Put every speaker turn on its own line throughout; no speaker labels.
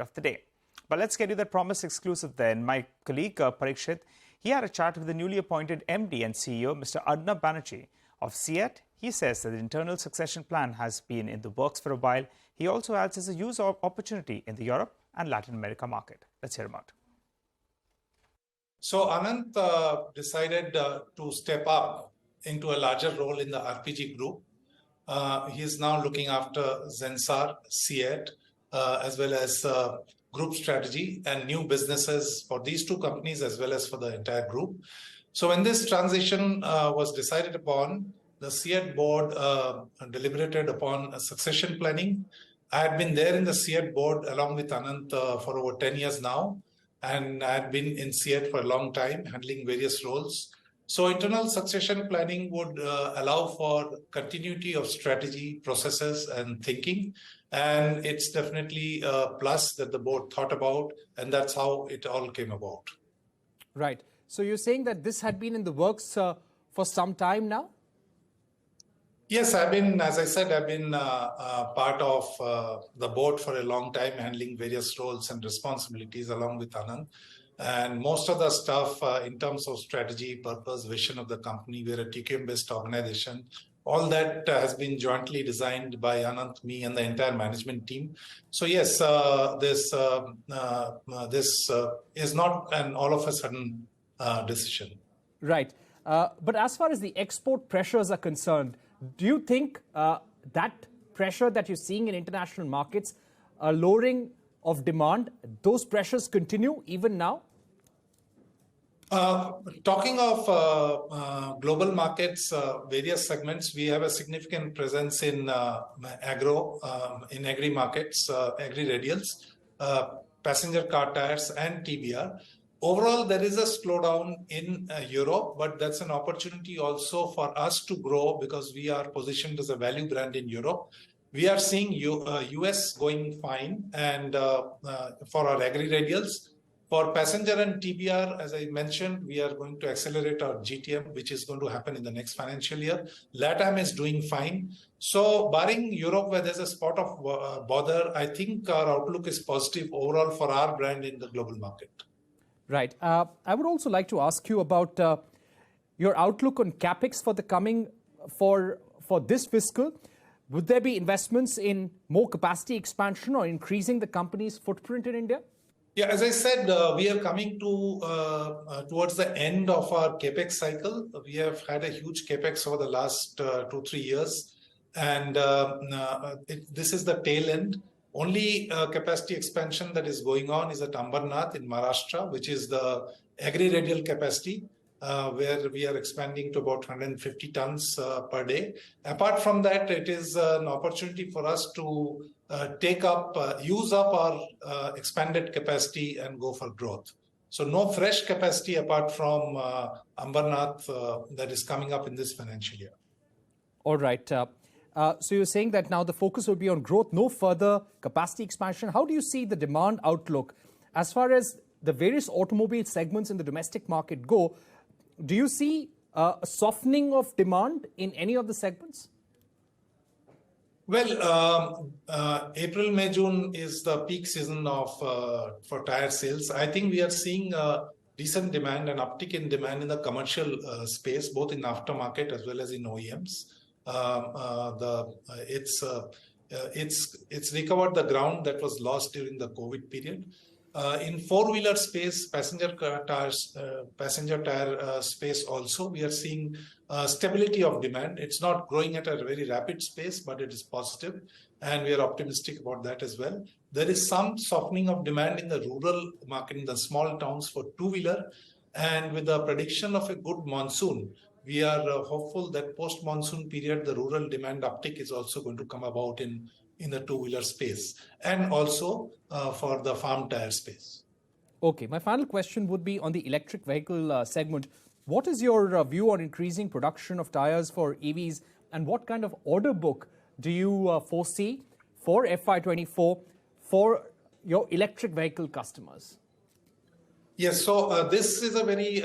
of the day. But let's get you that promised exclusive then. My colleague Parikshit, he had a chat with the newly appointed MD and CEO, Mr. Arnab Banerjee of CEAT. He says that the internal succession plan has been in the works for a while. He also adds there's a huge opportunity in the Europe and Latin America market. Let's hear him out.
So Anant decided to step up into a larger role in the RPG group. He is now looking after Zensar, CEAT, as well as group strategy and new businesses for these two companies as well as for the entire group. So when this transition was decided upon, the CEAT board deliberated upon a succession planning. I had been there in the CEAT board along with Anant for over 10 years now, and I had been in CEAT for a long time, handling various roles. So internal succession planning would allow for continuity of strategy, processes, and thinking. And it's definitely a plus that the board thought about, and that's how it all came about.
Right. So you're saying that this had been in the works for some time now?
Yes, as I said, I've been part of the board for a long time, handling various roles and responsibilities along with Anand. And most of the stuff in terms of strategy, purpose, vision of the company, we're a TQM-based organization. All that has been jointly designed by Anand, me, and the entire management team. So yes, this is not an all of a sudden decision.
Right. But as far as the export pressures are concerned, do you think that pressure that you're seeing in international markets, lowering of demand, those pressures continue even now?
Talking of global markets, various segments, we have a significant presence in agri markets, agri radials, passenger car tires, and TBR. Overall, there is a slowdown in Europe, but that's an opportunity also for us to grow because we are positioned as a value brand in Europe. We are seeing US going fine, and for our agri radials. For passenger and TBR, as I mentioned, we are going to accelerate our GTM, which is going to happen in the next financial year. LATAM is doing fine. So barring Europe, where there's a spot of bother, I think our outlook is positive overall for our brand in the global market.
Right. I would also like to ask you about your outlook on CapEx for the coming, for this fiscal. Would there be investments in more capacity expansion or increasing the company's footprint in India?
Yeah, as I said, we are coming to towards the end of our capex cycle. We have had a huge capex over the last 2-3 years, and this is the tail end. Only capacity expansion that is going on is at Ambernath in Maharashtra, which is the agri-radial capacity, where we are expanding to about 150 tons per day. Apart from that, it is an opportunity for us to use up our expanded capacity and go for growth. So no fresh capacity apart from Ambernath that is coming up in this financial year.
All right. So you're saying that now the focus will be on growth, no further capacity expansion. How do you see the demand outlook as far as the various automobile segments in the domestic market go? Do you see a softening of demand in any of the segments?
Well, April, May, June is the peak season for tire sales. I think we are seeing decent demand and uptick in demand in the commercial space, both in aftermarket as well as in OEMs. It's recovered the ground that was lost during the COVID period. In four-wheeler space, passenger tire space also, we are seeing stability of demand. It's not growing at a very rapid pace, but it is positive, and we are optimistic about that as well. There is some softening of demand in the rural market, in the small towns for two-wheeler, and with the prediction of a good monsoon, we are hopeful that post-monsoon period, the rural demand uptick is also going to come about in the two-wheeler space, and also for the farm tire space.
Okay, my final question would be on the electric vehicle segment. What is your view on increasing production of tires for EVs, and what kind of order book do you foresee for FY24 for your electric vehicle customers?
Yes, so this is a very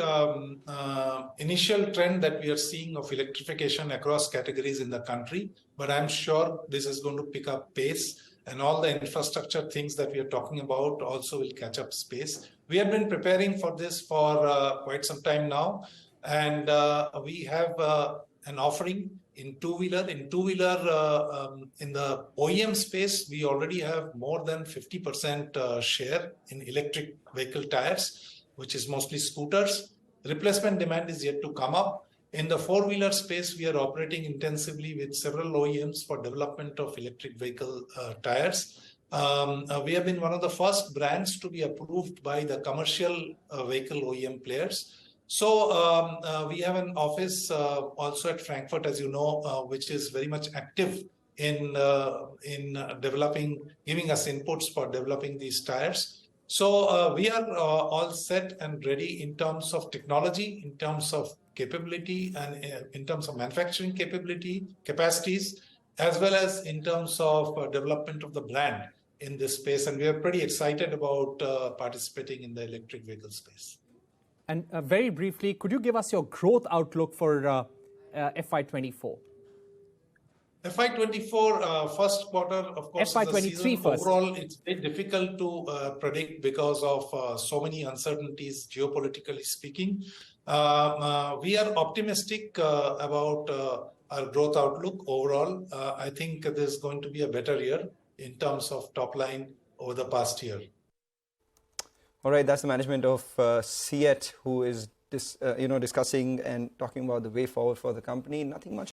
initial trend that we are seeing of electrification across categories in the country, but I'm sure this is going to pick up pace. and all the infrastructure things that we are talking about also will catch up space. We have been preparing for this for quite some time now, and we have an offering in two-wheeler. In two-wheeler, in the OEM space, we already have more than 50% share in electric vehicle tires, which is mostly scooters. Replacement demand is yet to come up. In the four-wheeler space, we are operating intensively with several OEMs for development of electric vehicle tires. We have been one of the first brands to be approved by the commercial vehicle OEM players. So we have an office also at Frankfurt, as you know, which is very much active in developing, giving us inputs for developing these tires. So we are all set and ready in terms of technology, in terms of capability, and in terms of manufacturing capacities, as well as in terms of development of the brand in this space. And we are pretty excited about participating in the electric vehicle space.
And very briefly, could you give us your growth outlook for FY24?
FY24 first quarter, of course,
FY23 first.
Overall, it's very difficult to predict because of so many uncertainties, geopolitically speaking. We are optimistic about our growth outlook overall. I think there's going to be a better year in terms of top line over the past year.
All right, that's the management of CEAT, who is discussing and talking about the way forward for the company. Nothing much